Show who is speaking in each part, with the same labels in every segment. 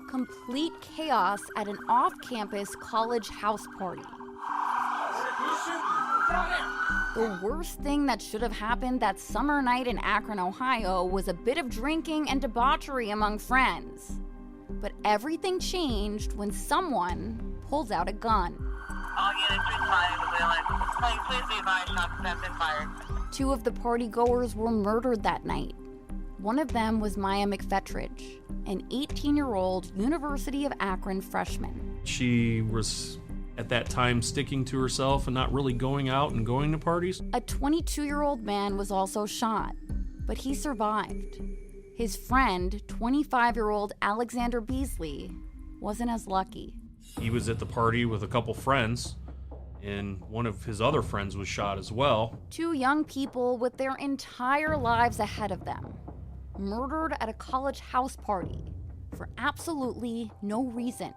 Speaker 1: complete chaos at an off-campus college house party. The worst thing that should have happened that summer night in Akron, Ohio, was a bit of drinking and debauchery among friends. But everything changed when someone pulls out a gun.
Speaker 2: All units responding to Wheeling. Please be advised, shots have been fired.
Speaker 1: 2 of the partygoers were murdered that night. One of them was Maya McFetridge, an 18-year-old University of Akron freshman.
Speaker 3: She was, at that time, sticking to herself and not really going out and going to parties.
Speaker 1: A 22-year-old man was also shot, but he survived. His friend, 25-year-old Alexander Beasley, wasn't as lucky.
Speaker 3: He was at the party with a couple friends, and one of his other friends was shot as well.
Speaker 1: 2 young people with their entire lives ahead of them, murdered at a college house party for absolutely no reason.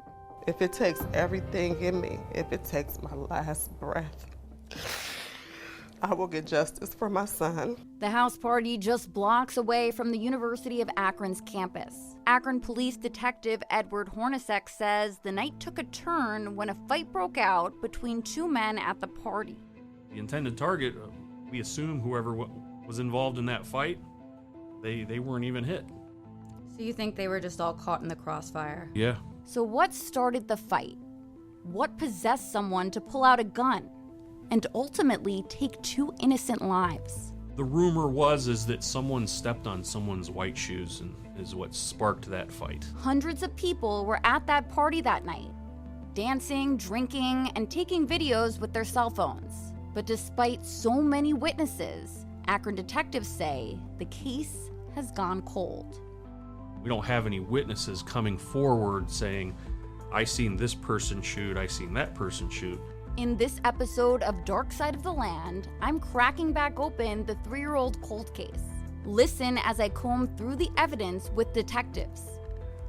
Speaker 4: If it takes everything in me, if it takes my last breath, I will get justice for my son.
Speaker 1: The house party just blocks away from the University of Akron's campus. Akron Police Detective Edward Hornacek says the night took a turn when a fight broke out between 2 men at the party.
Speaker 3: The intended target, we assume whoever was involved in that fight, they weren't even hit.
Speaker 1: So you think they were just all caught in the crossfire?
Speaker 3: Yeah.
Speaker 1: So what started the fight? What possessed someone to pull out a gun and ultimately take 2 innocent lives?
Speaker 3: The rumor is that someone stepped on someone's white shoes and is what sparked that fight.
Speaker 1: Hundreds of people were at that party that night, dancing, drinking, and taking videos with their cell phones. But despite so many witnesses, Akron detectives say the case has gone cold.
Speaker 3: We don't have any witnesses coming forward saying, I seen this person shoot, I seen that person shoot.
Speaker 1: In this episode of Dark Side of the Land, I'm cracking back open the 3-year-old cold case. Listen as I comb through the evidence with detectives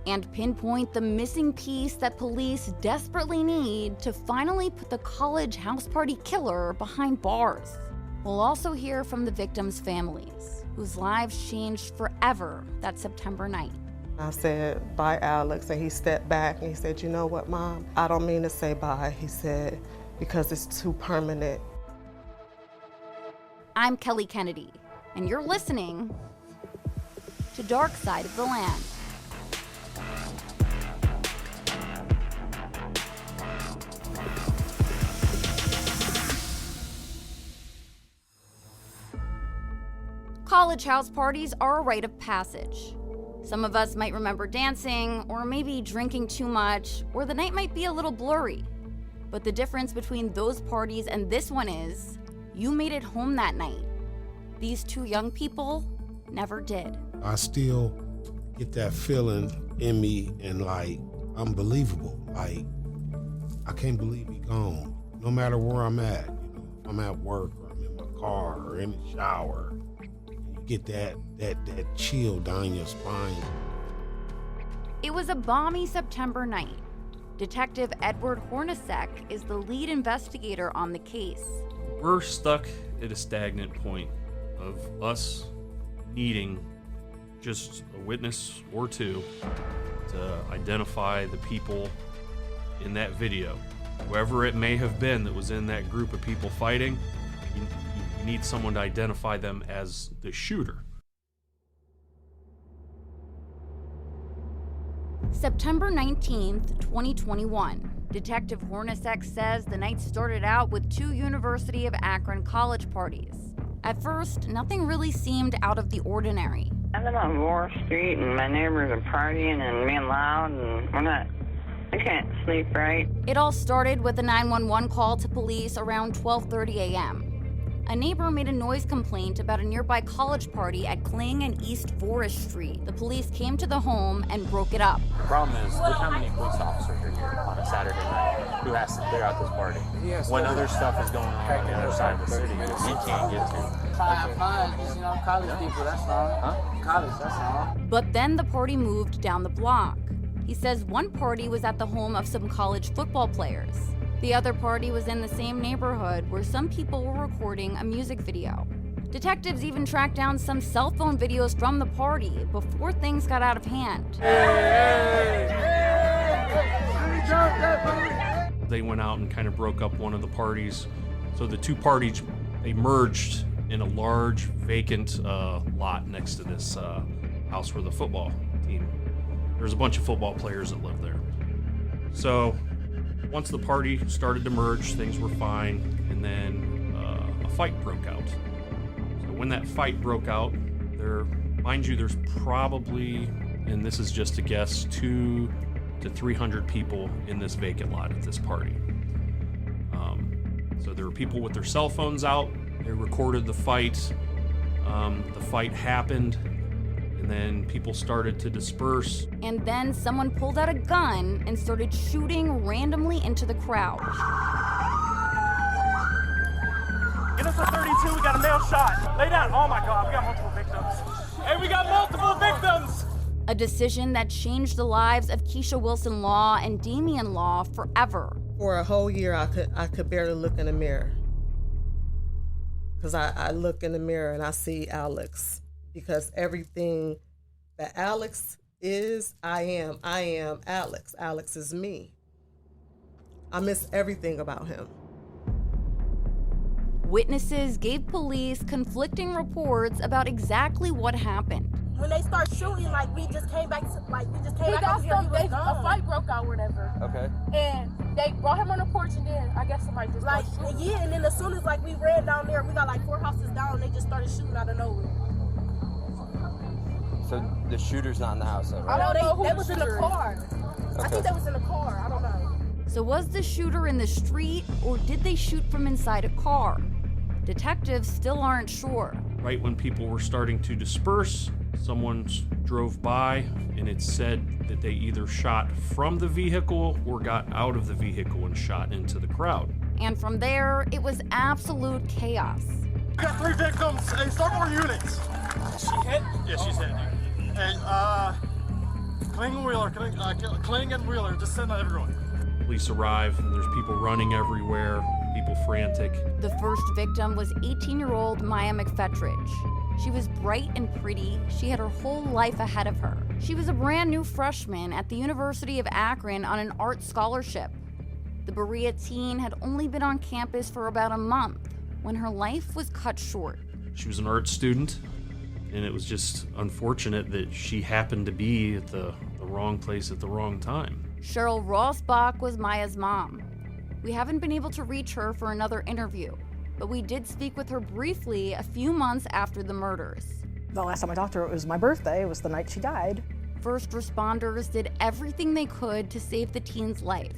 Speaker 1: and pinpoint the missing piece that police desperately need to finally put the college house party killer behind bars. We'll also hear from the victims' families, whose lives changed forever that September night.
Speaker 4: I said, bye, Alex, and he stepped back and he said, you know what, Mom? I don't mean to say bye, he said, because it's too permanent.
Speaker 1: I'm Kelly Kennedy, and you're listening to Dark Side of the Land. College house parties are a rite of passage. Some of us might remember dancing, or maybe drinking too much, or the night might be a little blurry. But the difference between those parties and this one is, you made it home that night. These 2 young people never did.
Speaker 5: I still get that feeling in me and like, unbelievable. Like, I can't believe he gone. No matter where I'm at, if I'm at work or I'm in my car or in the shower, you get that chill down your spine.
Speaker 1: It was a balmy September night. Detective Edward Hornacek is the lead investigator on the case.
Speaker 3: We're stuck at a stagnant point of us needing just a witness or 2 to identify the people in that video. Whoever it may have been that was in that group of people fighting, you need someone to identify them as the shooter.
Speaker 1: September 19th, 2021. Detective Hornacek says the night started out with 2 University of Akron college parties. At first, nothing really seemed out of the ordinary.
Speaker 2: I live on War Street, and my neighbors are partying and being loud, and I can't sleep right.
Speaker 1: It all started with a 911 call to police around 12:30 a.m. A neighbor made a noise complaint about a nearby college party at Kling and East Forest Street. The police came to the home and broke it up.
Speaker 6: The problem is, look how many police officers are here on a Saturday night who has to clear out this party. When other stuff is going on the other side of the city that we can't get to.
Speaker 7: College people, that's all.
Speaker 6: Huh?
Speaker 7: College, that's all.
Speaker 1: But then the party moved down the block. He says one party was at the home of some college football players. The other party was in the same neighborhood where some people were recording a music video. Detectives even tracked down some cell phone videos from the party before things got out of hand.
Speaker 7: Hey!
Speaker 3: They went out and kind of broke up one of the parties. So the two parties, they merged in a large vacant lot next to this house where the football team, there's a bunch of football players that live there. So once the party started to merge, things were fine, and then a fight broke out. So when that fight broke out, mind you, there's probably, and this is just a guess, 200 to 300 people in this vacant lot at this party. So there were people with their cell phones out. They recorded the fight. The fight happened, and then people started to disperse.
Speaker 1: And then someone pulled out a gun and started shooting randomly into the crowd.
Speaker 8: Get us a 32, we got a male shot. Lay down. Oh my God, we got multiple victims. Hey, we got multiple victims!
Speaker 1: A decision that changed the lives of Keisha Wilson Law and Damian Law forever.
Speaker 4: For a whole year, I could barely look in the mirror. Because I look in the mirror and I see Alex. Because everything that Alex is, I am Alex. Alex is me. I miss everything about him.
Speaker 1: Witnesses gave police conflicting reports about exactly what happened.
Speaker 9: When they start shooting, we just came back to, he got stuck, a fight broke out, whatever. Okay. And they brought him on the porch, and then I guess somebody just started shooting. Yeah, and then as soon as we ran down there, we got 4 houses down, and they just started shooting out of nowhere.
Speaker 10: So the shooter's not in the house, though, right?
Speaker 9: I don't know, they was in the car. Okay. I think they was in the car, I don't know.
Speaker 1: So was the shooter in the street, or did they shoot from inside a car? Detectives still aren't sure.
Speaker 3: Right when people were starting to disperse, someone drove by, and it said that they either shot from the vehicle or got out of the vehicle and shot into the crowd.
Speaker 1: And from there, it was absolute chaos.
Speaker 8: We got 3 victims. Hey, start more units. Is she hit? Yeah, she's hit. Hey, Kling and Wheeler, just send out everyone.
Speaker 3: Police arrive, and there's people running everywhere, people frantic.
Speaker 1: The first victim was 18-year-old Maya McFetridge. She was bright and pretty. She had her whole life ahead of her. She was a brand new freshman at the University of Akron on an art scholarship. The Berea teen had only been on campus for about a month when her life was cut short.
Speaker 3: She was an art student, and it was just unfortunate that she happened to be at the wrong place at the wrong time.
Speaker 1: Cheryl Rossbach was Maya's mom. We haven't been able to reach her for another interview, but we did speak with her briefly a few months after the murders.
Speaker 11: The last time I talked to her, it was my birthday. It was the night she died.
Speaker 1: First responders did everything they could to save the teen's life,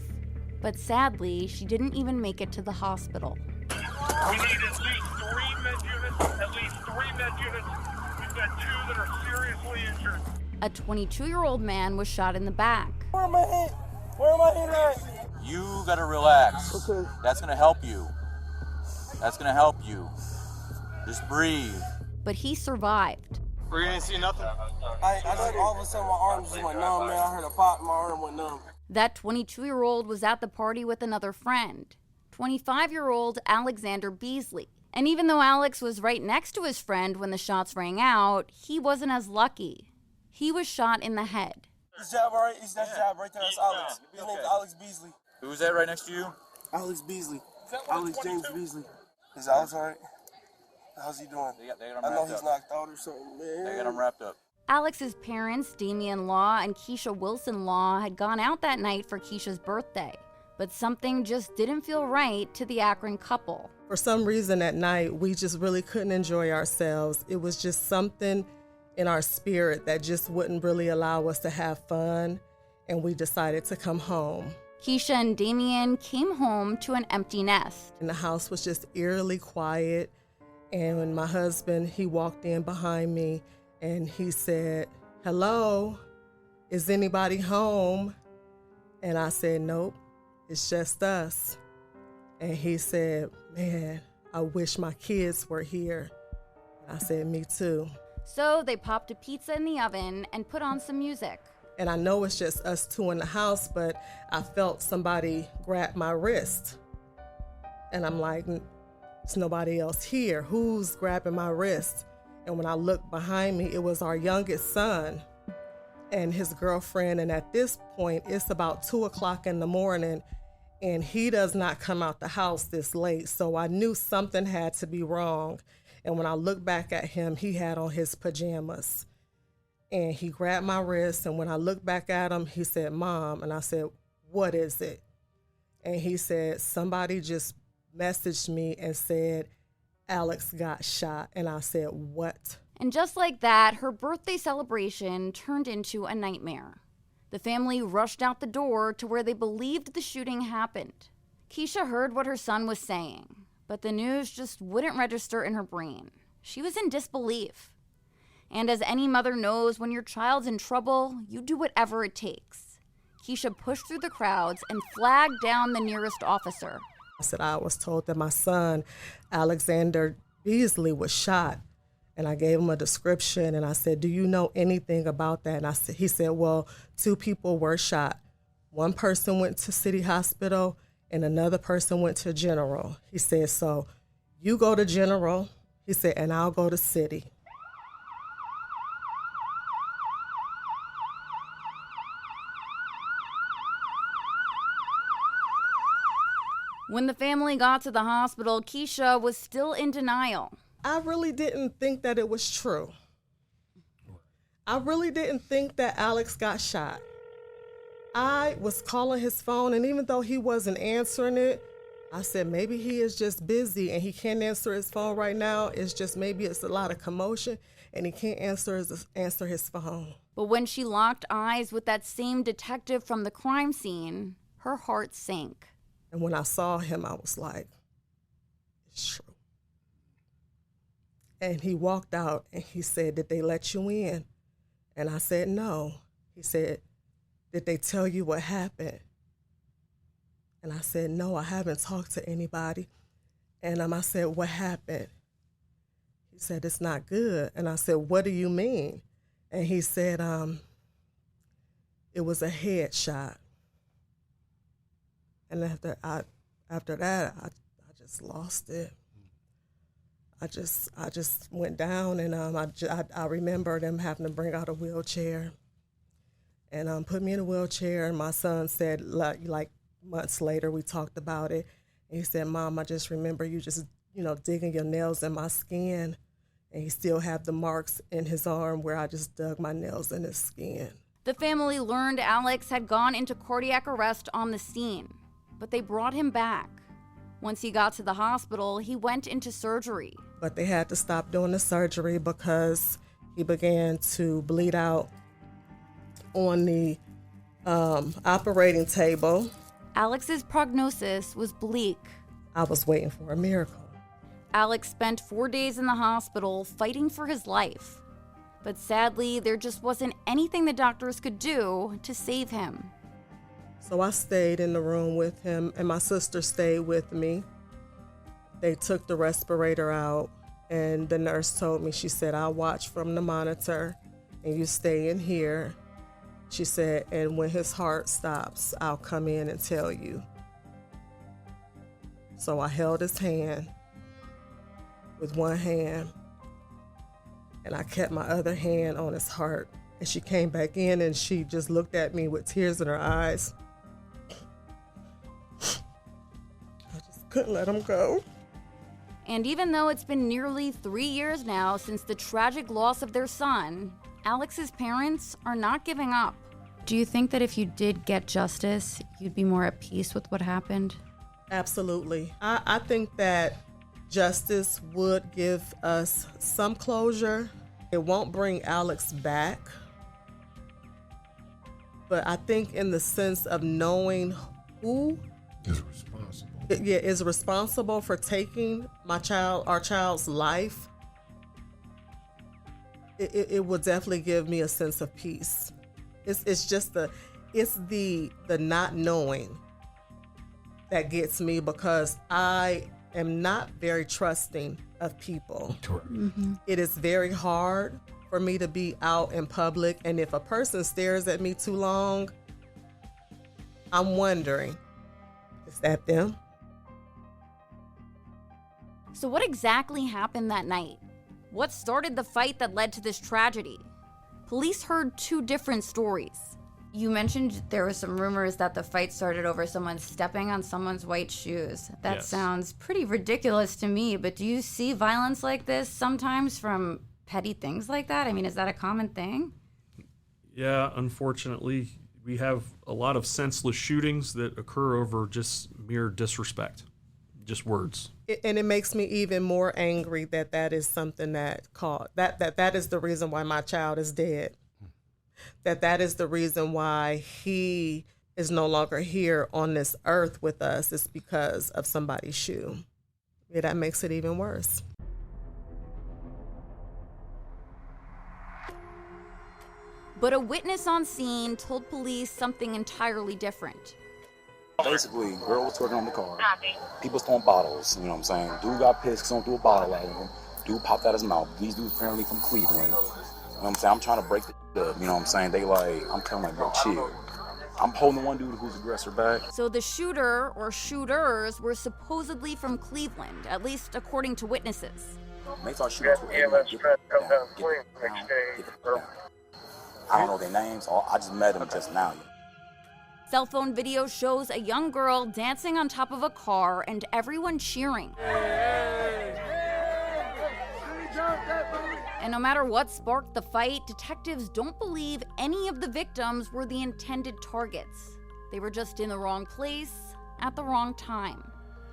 Speaker 1: but sadly, she didn't even make it to the hospital.
Speaker 8: We need at least 3 med units, We've got 2 that are seriously injured.
Speaker 1: A 22-year-old man was shot in the back.
Speaker 8: Where am I hit? Where am I hit at?
Speaker 12: You gotta relax.
Speaker 8: Okay.
Speaker 12: That's gonna help you. That's gonna help you. Just breathe.
Speaker 1: But he survived.
Speaker 8: We didn't see nothing.
Speaker 13: I just all of a sudden my arm just went numb, man. I heard a pop, my arm went numb.
Speaker 1: That 22-year-old was at the party with another friend, 25-year-old Alexander Beasley. And even though Alex was right next to his friend when the shots rang out, he wasn't as lucky. He was shot in the head.
Speaker 13: His jab, all right? His jab right there. That's Alex. His name's Alex Beasley.
Speaker 12: Who's that right next to you?
Speaker 13: Alex Beasley. Alex James Beasley. Is Alex all right? How's he doing?
Speaker 12: They got him
Speaker 13: I know
Speaker 12: wrapped
Speaker 13: he's
Speaker 12: up.
Speaker 13: knocked out or something, man.
Speaker 12: They got him wrapped up.
Speaker 1: Alex's parents, Damian Law and Keisha Wilson Law, had gone out that night for Keisha's birthday. But something just didn't feel right to the Akron couple.
Speaker 4: For some reason that night, we just really couldn't enjoy ourselves. It was just something in our spirit that just wouldn't really allow us to have fun, and we decided to come home.
Speaker 1: Keisha and Damian came home to an empty nest.
Speaker 4: And the house was just eerily quiet, and when my husband, he walked in behind me, and he said, "Hello, is anybody home?" And I said, "Nope, it's just us." And he said, "Man, I wish my kids were here." I said, "Me too."
Speaker 1: So they popped a pizza in the oven and put on some music.
Speaker 4: And I know it's just us two in the house, but I felt somebody grab my wrist. And I'm like, there's nobody else here. Who's grabbing my wrist? And when I looked behind me, it was our youngest son. and his girlfriend. And at this point, it's about 2 o'clock in the morning, and he does not come out the house this late. So I knew something had to be wrong. And when I looked back at him, he had on his pajamas. And he grabbed my wrist, and when I looked back at him, he said, "Mom," and I said, "What is it?" And he said, "Somebody just messaged me and said Alex got shot." And I said, "What?"
Speaker 1: And just like that, her birthday celebration turned into a nightmare. The family rushed out the door to where they believed the shooting happened. Keisha heard what her son was saying, but the news just wouldn't register in her brain. She was in disbelief. And as any mother knows, when your child's in trouble, you do whatever it takes. Keisha pushed through the crowds and flagged down the nearest officer.
Speaker 4: I said, "I was told that my son, Alexander Beasley, was shot." And I gave him a description, and I said, "Do you know anything about that?" And he said, "Well, 2 people were shot. One person went to City Hospital, and another person went to General." He said, "So you go to General," he said, "and I'll go to City."
Speaker 1: When the family got to the hospital, Keisha was still in denial.
Speaker 4: I really didn't think that it was true. I really didn't think that Alex got shot. I was calling his phone, and even though he wasn't answering it, I said, maybe he is just busy and he can't answer his phone right now. It's just maybe it's a lot of commotion and he can't answer his phone.
Speaker 1: But when she locked eyes with that same detective from the crime scene, her heart sank.
Speaker 4: And when I saw him, I was like, it's true. And he walked out and he said, "Did they let you in?" And I said, "No." He said, "Did they tell you what happened?" And I said, "No, I haven't talked to anybody." And I said, "What happened?" He said, "It's not good." And I said, "What do you mean?" And he said, "It was a headshot." And after that, I just lost it. I just went down, and I remember them having to bring out a wheelchair and put me in a wheelchair. And my son said, like months later, we talked about it, and he said, "Mom, I just remember you just, digging your nails in my skin." And he still had the marks in his arm where I just dug my nails in his skin.
Speaker 1: The family learned Alex had gone into cardiac arrest on the scene, but they brought him back. Once he got to the hospital, he went into surgery.
Speaker 4: But they had to stop doing the surgery because he began to bleed out on the operating table.
Speaker 1: Alex's prognosis was bleak.
Speaker 4: I was waiting for a miracle.
Speaker 1: Alex spent 4 days in the hospital fighting for his life. But sadly, there just wasn't anything the doctors could do to save him.
Speaker 4: So I stayed in the room with him, and my sister stayed with me. They took the respirator out, and the nurse told me, she said, "I'll watch from the monitor, and you stay in here." She said, "And when his heart stops, I'll come in and tell you." So I held his hand with one hand, and I kept my other hand on his heart. And she came back in, and she just looked at me with tears in her eyes. I just couldn't let him go.
Speaker 1: And even though it's been nearly 3 years now since the tragic loss of their son, Alex's parents are not giving up. Do you think that if you did get justice, you'd be more at peace with what happened?
Speaker 4: Absolutely. I think that justice would give us some closure. It won't bring Alex back, but I think in the sense of knowing who is responsible for taking our child's life, it will definitely give me a sense of peace. It's just the not knowing that gets me, because I am not very trusting of people.
Speaker 5: Mm-hmm.
Speaker 4: It is very hard for me to be out in public, and if a person stares at me too long, I'm wondering, is that them?
Speaker 1: So what exactly happened that night? What started the fight that led to this tragedy? police heard two different stories. You mentioned there were some rumors that the fight started over someone stepping on someone's white shoes. That
Speaker 3: Yes.
Speaker 1: sounds pretty ridiculous to me, but do you see violence like this sometimes from petty things like that? I mean, is that a common thing?
Speaker 3: Yeah, unfortunately, we have a lot of senseless shootings that occur over just mere disrespect, just words.
Speaker 4: And it makes me even more angry that is something that is the reason why my child is dead. That is the reason why he is no longer here on this earth with us. It's because of somebody's shoe. Yeah, that makes it even worse.
Speaker 1: But a witness on scene told police something entirely different.
Speaker 14: Basically, girl was twerking on the car. People throwing bottles, you know what I'm saying? Dude got pissed, someone threw a bottle at him. Dude popped out his mouth. These dudes apparently from Cleveland. You know what I'm saying? I'm trying to break the up, you know what I'm saying? They I'm telling like, bro, chill. I'm holding the one dude who's aggressor back.
Speaker 1: So the shooter or shooters were supposedly from Cleveland, at least according to witnesses.
Speaker 14: And they start shooting to everyone. Get down. I don't know their names. I just met them just now.
Speaker 1: Cell phone video shows a young girl dancing on top of a car and everyone cheering. And no matter what sparked the fight, detectives don't believe any of the victims were the intended targets. They were just in the wrong place at the wrong time.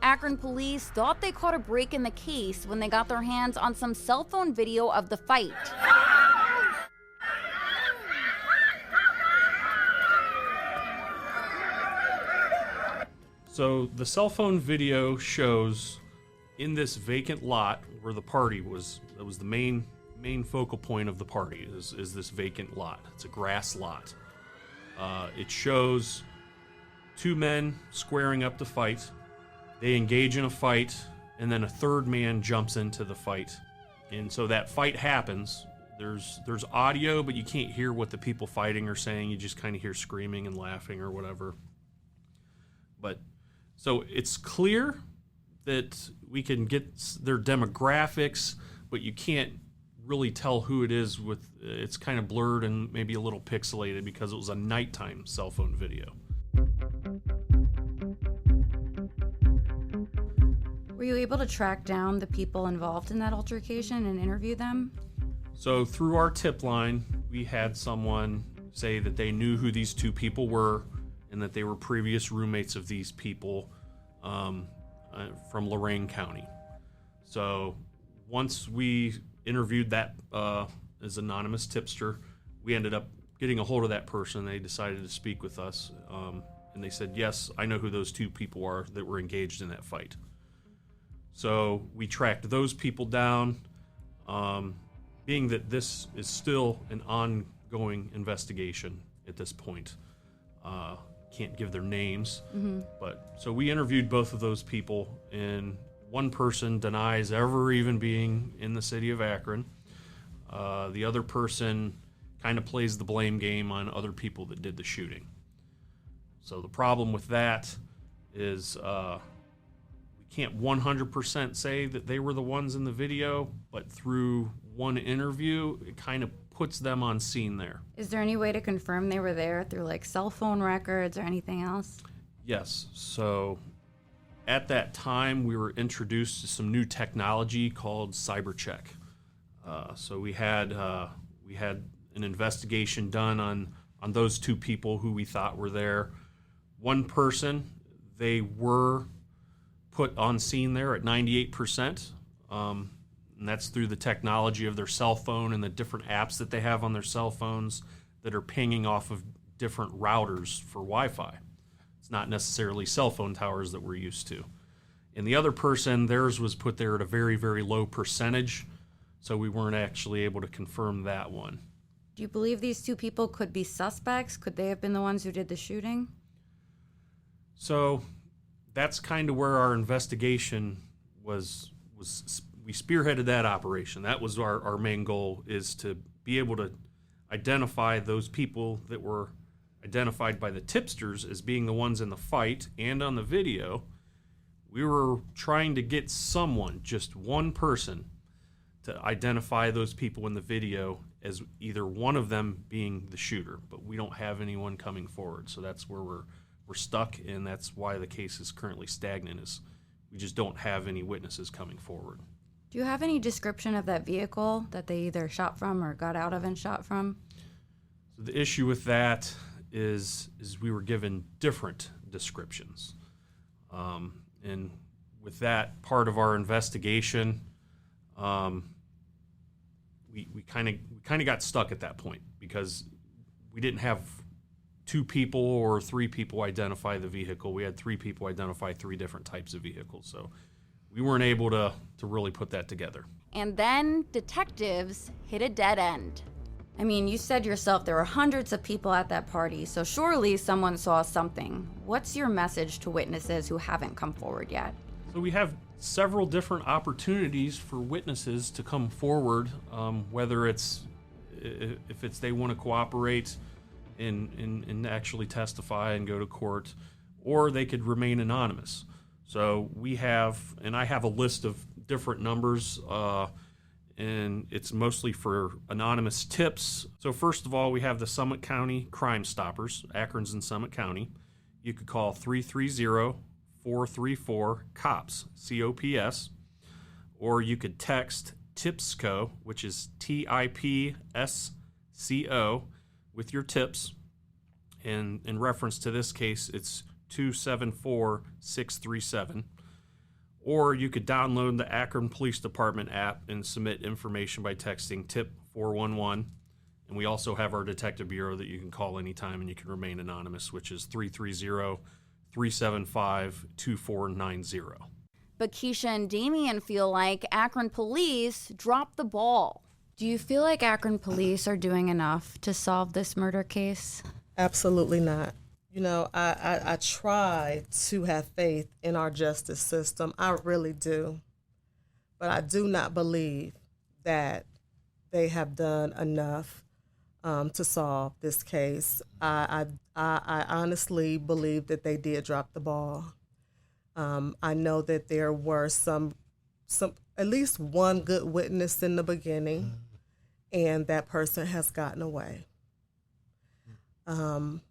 Speaker 1: Akron police thought they caught a break in the case when they got their hands on some cell phone video of the fight.
Speaker 3: So the cell phone video shows in this vacant lot where the party was, that was the main focal point of the party, is this vacant lot. It's a grass lot. It shows two men squaring up to fight. They engage in a fight, and then a third man jumps into the fight. And so that fight happens. There's audio, but you can't hear what the people fighting are saying. You just kind of hear screaming and laughing or whatever. But so it's clear that we can get their demographics, but you can't really tell who it is with, it's kind of blurred and maybe a little pixelated because it was a nighttime cell phone video.
Speaker 1: Were you able to track down the people involved in that altercation and interview them?
Speaker 3: So through our tip line, we had someone say that they knew who these two people were and that they were previous roommates of these people from Lorain County. So once we interviewed that as anonymous tipster, we ended up getting a hold of that person. They decided to speak with us, and they said, yes, I know who those two people are that were engaged in that fight. So we tracked those people down. Being that this is still an ongoing investigation at this point, can't give their names, but so we interviewed both of those people, and one person denies ever even being in the city of Akron. The other person kind of plays the blame game on other people that did the shooting. So the problem with that is we can't 100% say that they were the ones in the video, but through one interview, it kind of puts them on scene there.
Speaker 1: Is there any way to confirm they were there through like cell phone records or anything else?
Speaker 3: Yes. So at that time, we were introduced to some new technology called CyberCheck. So we had an investigation done on those two people who we thought were there. One person, they were put on scene there at 98%. And that's through the technology of their cell phone and the different apps that they have on their cell phones that are pinging off of different routers for Wi-Fi. It's not necessarily cell phone towers that we're used to. And the other person, theirs was put there at a very, very low percentage, so we weren't actually able to confirm that one.
Speaker 1: Do you believe these two people could be suspects? Could they have been the ones who did the shooting?
Speaker 3: So that's kind of where our investigation was we spearheaded that operation. That was our main goal, is to be able to identify those people that were identified by the tipsters as being the ones in the fight and on the video. We were trying to get someone, just one person, to identify those people in the video as either one of them being the shooter, but we don't have anyone coming forward. So that's where we're stuck, and that's why the case is currently stagnant, is we just don't have any witnesses coming forward.
Speaker 1: Do you have any description of that vehicle that they either shot from or got out of and shot from?
Speaker 3: So the issue with that is we were given different descriptions. And with that part of our investigation, we kind of got stuck at that point because we didn't have 2 people or 3 people identify the vehicle. We had 3 people identify 3 different types of vehicles. So we weren't able to really put that together.
Speaker 1: And then detectives hit a dead end. I mean, you said yourself there were hundreds of people at that party, so surely someone saw something. What's your message to witnesses who haven't come forward yet?
Speaker 3: So we have several different opportunities for witnesses to come forward, whether it's if it's they want to cooperate and actually testify and go to court, or they could remain anonymous. So we have, and I have a list of different numbers, and it's mostly for anonymous tips. So first of all, we have the Summit County Crime Stoppers, Akron's in Summit County. You could call 330-434-COPS, C-O-P-S, or you could text TIPSCO, which is TIPSCO, with your tips. And in reference to this case, it's 274-637. Or you could download the Akron Police Department app and submit information by texting TIP 411. And we also have our detective bureau that you can call anytime and you can remain anonymous, which is 330-375-2490.
Speaker 1: But Keisha and Damien feel like Akron Police dropped the ball. Do you feel like Akron Police are doing enough to solve this murder case?
Speaker 4: Absolutely not. You know, I try to have faith in our justice system. I really do. But I do not believe that they have done enough to solve this case. I honestly believe that they did drop the ball. I know that there were some at least one good witness in the beginning, and that person has gotten away.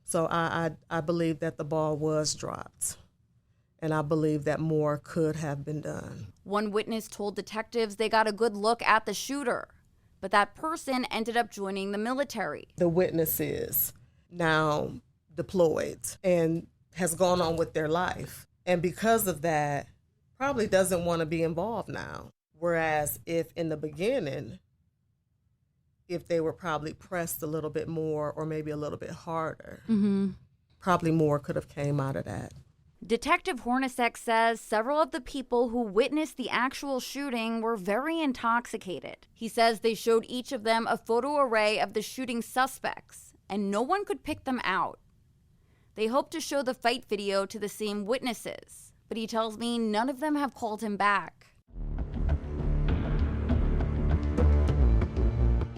Speaker 4: So I believe that the ball was dropped, and I believe that more could have been done.
Speaker 1: One witness told detectives they got a good look at the shooter, but that person ended up joining the military.
Speaker 4: The witness is now deployed and has gone on with their life, and because of that, probably doesn't want to be involved now. Whereas if in the beginning, if they were probably pressed a little bit more or maybe a little bit harder, probably more could have came out of that.
Speaker 1: Detective Hornacek says several of the people who witnessed the actual shooting were very intoxicated. He says they showed each of them a photo array of the shooting suspects, and no one could pick them out. They hope to show the fight video to the same witnesses, but he tells me none of them have called him back.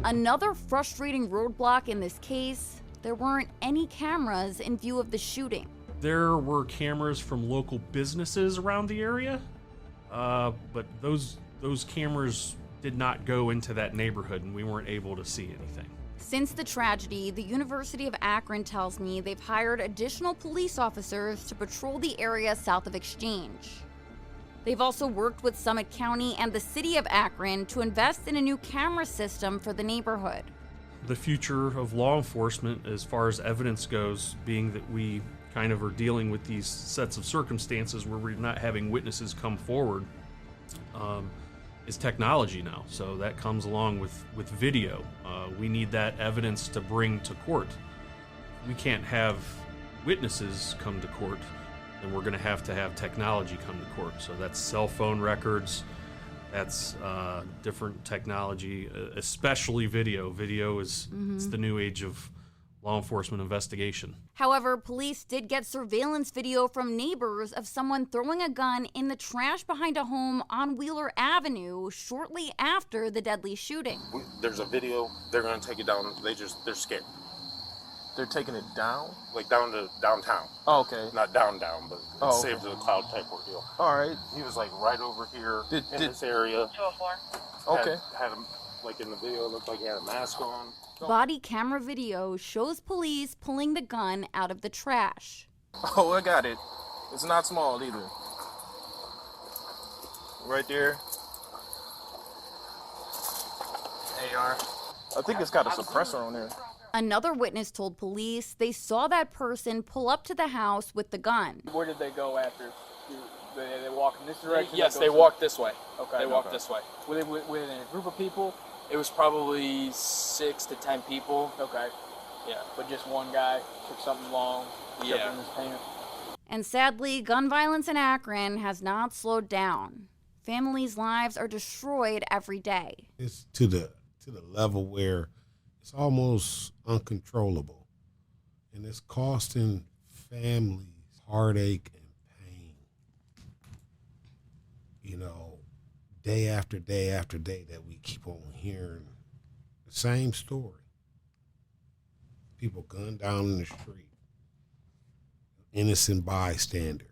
Speaker 1: Another frustrating roadblock in this case, there weren't any cameras in view of the shooting.
Speaker 3: There were cameras from local businesses around the area, but those cameras did not go into that neighborhood, and we weren't able to see anything.
Speaker 1: Since the tragedy, the University of Akron tells me they've hired additional police officers to patrol the area south of Exchange. They've also worked with Summit County and the city of Akron to invest in a new camera system for the neighborhood.
Speaker 3: The future of law enforcement, as far as evidence goes, being that we kind of are dealing with these sets of circumstances where we're not having witnesses come forward, is technology now. So that comes along with video. We need that evidence to bring to court. We can't have witnesses come to court, then we're going to have technology come to court. So that's cell phone records, that's different technology, especially video. Video is it's the new age of law enforcement investigation.
Speaker 1: However, police did get surveillance video from neighbors of someone throwing a gun in the trash behind a home on Wheeler Avenue shortly after the deadly shooting.
Speaker 15: There's a video, they're going to take it down, they're scared.
Speaker 16: They're taking it down?
Speaker 15: Like down to downtown.
Speaker 16: Oh, okay.
Speaker 15: Not down, but saved to the cloud type ordeal.
Speaker 16: All right.
Speaker 15: He was like right over here in this area.
Speaker 9: 204.
Speaker 16: Okay.
Speaker 15: Had him Like in the video, it looked like he had a mask on.
Speaker 1: Body camera video shows police pulling the gun out of the trash.
Speaker 16: Oh, I got it. It's not small either. Right there. AR. I think it's got a suppressor on there.
Speaker 1: Another witness told police they saw that person pull up to the house with the gun.
Speaker 7: Where did they go after? They walked in this direction?
Speaker 17: Yes, they walked this way.
Speaker 7: Okay.
Speaker 17: They walked this way.
Speaker 7: Were they within a group of people?
Speaker 17: It was probably 6 to 10 people.
Speaker 7: Okay.
Speaker 17: Yeah.
Speaker 7: But just one guy took something long,
Speaker 17: Yeah.
Speaker 7: in his pants.
Speaker 1: And sadly, gun violence in Akron has not slowed down. Families' lives are destroyed every day.
Speaker 5: It's to the level where it's almost uncontrollable, and it's costing families heartache and pain. You know, day after day after day that we keep on hearing the same story. People gunned down in the street, innocent bystanders.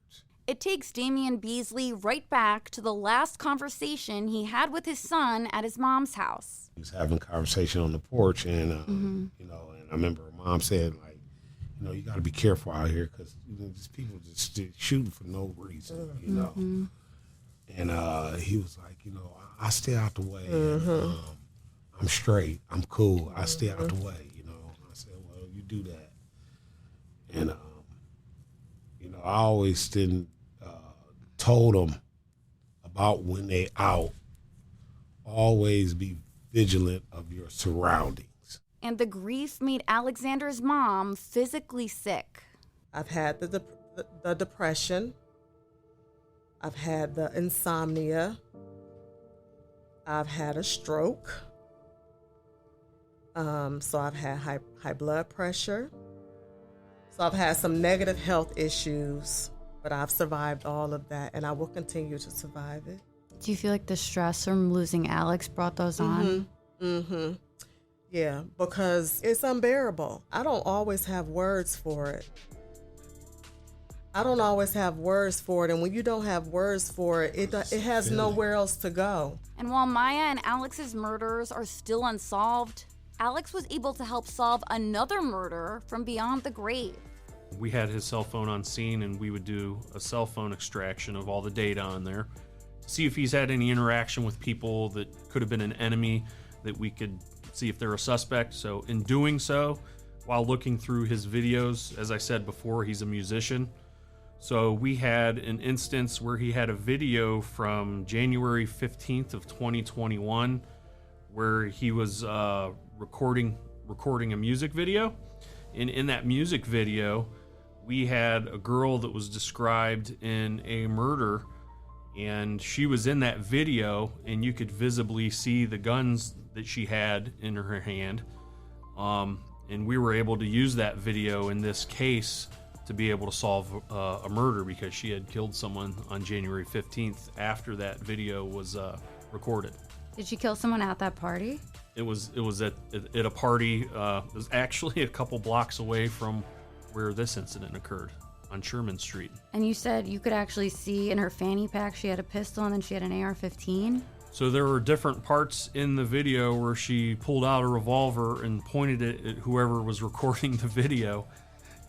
Speaker 1: It takes Damian Beasley right back to the last conversation he had with his son at his mom's house.
Speaker 5: He was having a conversation on the porch, and you know, and I remember her mom said, like, you know, you got to be careful out here because just people just shooting for no reason, you know. And he was like, you know, I stay out the way. And, I'm straight. I'm cool. I stay out the way, you know. I said, well, you do that. And you know, I always told them about when they out, always be vigilant of your surroundings.
Speaker 1: And the grief made Alexander's mom physically sick.
Speaker 4: I've had the depression. I've had the insomnia. I've had a stroke. So I've had high blood pressure. So I've had some negative health issues, but I've survived all of that, and I will continue to survive it.
Speaker 1: Do you feel like the stress from losing Alex brought those on?
Speaker 4: Yeah, because it's unbearable. I don't always have words for it. And when you don't have words for it, it has nowhere else to go.
Speaker 1: And while Maya and Alex's murders are still unsolved, Alex was able to help solve another murder from beyond the grave.
Speaker 3: We had his cell phone on scene, and we would do a cell phone extraction of all the data on there, see if he's had any interaction with people that could have been an enemy, that we could see if they're a suspect. So in doing so, while looking through his videos, as I said before, he's a musician. So we had an instance where he had a video from January 15th of 2021 where he was recording a music video. And in that music video, we had a girl that was described in a murder, and she was in that video, and you could visibly see the guns that she had in her hand. And we were able to use that video in this case to be able to solve a murder, because she had killed someone on January 15th after that video was recorded.
Speaker 1: Did she kill someone at that party?
Speaker 3: It was at a party. It was actually a couple blocks away from where this incident occurred, on Sherman Street.
Speaker 1: And you said you could actually see in her fanny pack she had a pistol and then she had an AR-15?
Speaker 3: So there were different parts in the video where she pulled out a revolver and pointed it at whoever was recording the video.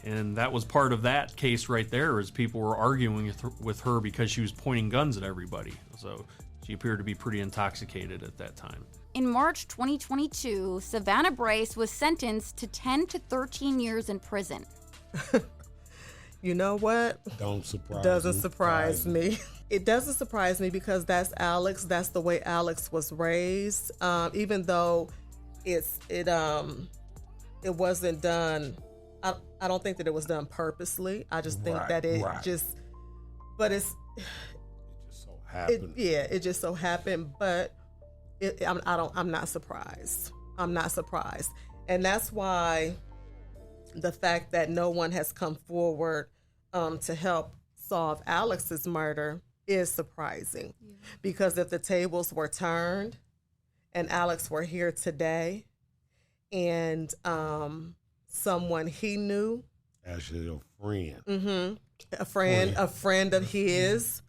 Speaker 3: And that was part of that case right there, is people were arguing with her because she was pointing guns at everybody. So she appeared to be pretty intoxicated at that time.
Speaker 1: In March 2022, Savannah Bryce was sentenced to 10 to 13 years in prison.
Speaker 4: You know what? Doesn't surprise me. It doesn't surprise me because that's Alex. That's the way Alex was raised. Even though it wasn't done. I don't think that it was done purposely. I just think that it just. But it
Speaker 5: just so happened.
Speaker 4: It just so happened. But I'm not surprised. I'm not surprised, and that's why the fact that no one has come forward to help solve Alex's murder is surprising. Yeah. Because if the tables were turned and Alex were here today and someone he knew,
Speaker 5: actually a
Speaker 4: friend of his.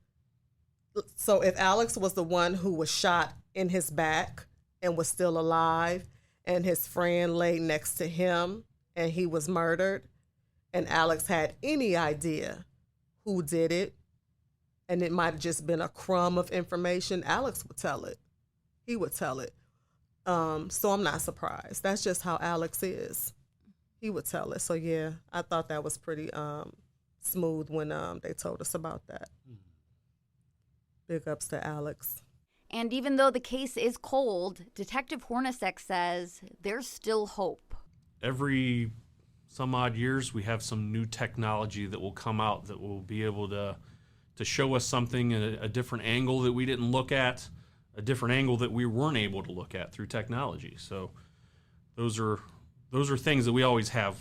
Speaker 4: So if Alex was the one who was shot in his back and was still alive, and his friend lay next to him and he was murdered, and Alex had any idea who did it, and it might have just been a crumb of information, Alex would tell it. He would tell it. So I'm not surprised. That's just how Alex is. He would tell it. So yeah, I thought that was pretty smooth when they told us about that. Big ups to Alex.
Speaker 1: And even though the case is cold, Detective Hornacek says there's still hope.
Speaker 3: Every some odd years, we have some new technology that will come out that will be able to show us something at a different angle that we didn't look at, a different angle that we weren't able to look at through technology. So those are things that we always have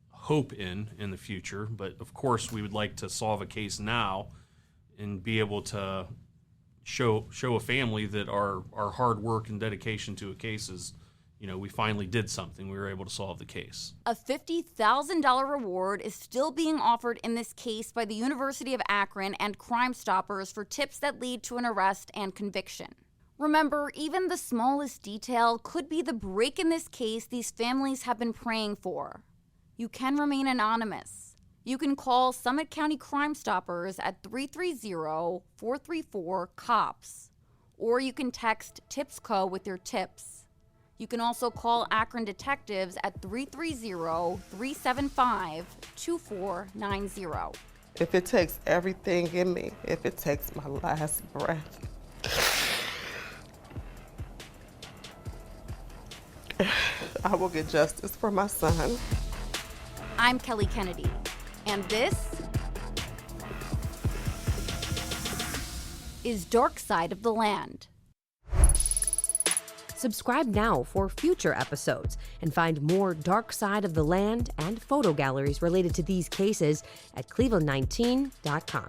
Speaker 3: hope in the future. But of course, we would like to solve a case now and be able to show a family that our hard work and dedication to a case is, we finally did something. We were able to solve the case.
Speaker 1: A $50,000 reward is still being offered in this case by the University of Akron and Crime Stoppers for tips that lead to an arrest and conviction. Remember, even the smallest detail could be the break in this case these families have been praying for. You can remain anonymous. You can call Summit County Crime Stoppers at 330-434-COPS, or you can text TIPSCO with your tips. You can also call Akron Detectives at 330-375-2490.
Speaker 4: If it takes everything in me, if it takes my last breath, I will get justice for my son.
Speaker 1: I'm Kelly Kennedy, and this is Dark Side of the Land.
Speaker 18: Subscribe now for future episodes and find more Dark Side of the Land and photo galleries related to these cases at cleveland19.com.